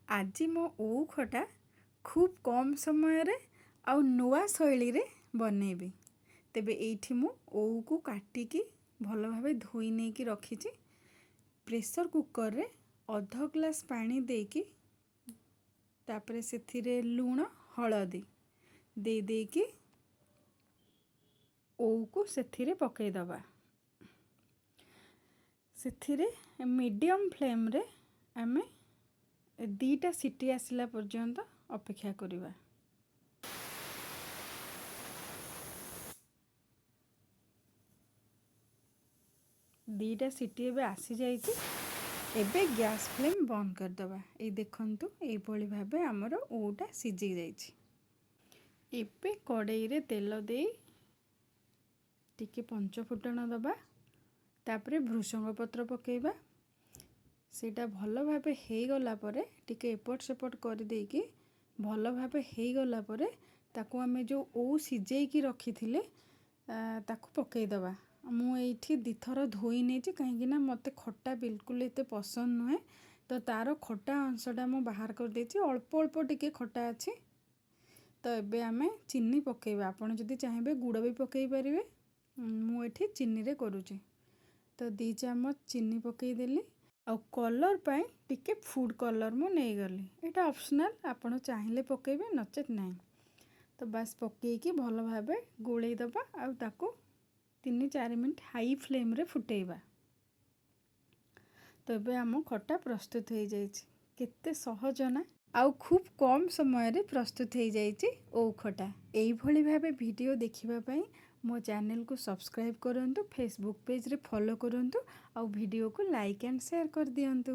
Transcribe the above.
आज मो ओउ खटा खूब कम समय रे आउ नुआ शैली रे बनैबी। तेबे एठी मु ओउ को काटिकी भल भावे धोई नहीं कि रखीची। प्रेशर कुकर रे अध ग्लास पानी देकी तापरे सेथिरे लूण हलदी दे देकी ओउ को सेथिरे पकई दबा। सेथिरे मीडियम फ्लेम रे आमे दीटा सीटी आसिला पर्यंत अपेक्षा करिबा। दीटा सीटी एबे आसी जाइछि। एबे गैस फ्लेम बंद कर दबा। ए देखंतु ए भली भाबे हमर ओटा सिझी जाइछि। एबे कड़ाई रे तेल दे टिके पंच फुटण दबा। तापरे भृषंग पत्र पकेइबा। सेटा भल भाबे हेई गला परे टिके एपट सेपट कर देकी भल भाबे हेई गला परे ताकू आमे जो ओ सिझेई की रखी थिले ताकू पकेई दबा। मु एठी दिथर धोई नेछि काहेकि ना मते खट्टा बिल्कुल एते पसंद नुहे, तो तारो खट्टा अंशटा मु बाहर कर देछि। अल्प अल्प टिके खट्टा अछि। तो एबे आमे चीनी पकेइबा। आपण जदि चाहेबे गुड़ भी पकेई परिबे। मु एठी चीनी रे करूछि। तो 2 चम्मच चीनी पकेई देली। आ कलर पाई टिके फूड कलर मु नहीं गली। एटा ऑप्शनल, आपण चाहिले पकेइबे नचेत नहीं। तो बस पकेई की भल भाबे गोळेई दबा आ ताको 3-4 मिनट हाई फ्लेम रे फुटेइबा। तो एबे आम खट्टा प्रस्तुत हो जाइछि। केते सहज ना आउ खूब कम समय रे प्रस्तुत हो जाइछि ओउ खटा। एई भली भाबे वीडियो देखिबा पई मो चैनल को सब्सक्राइब करंतु, फेसबुक पेज रे फॉलो करंतु, आउ वीडियो को लाइक एंड शेयर कर दियंतु।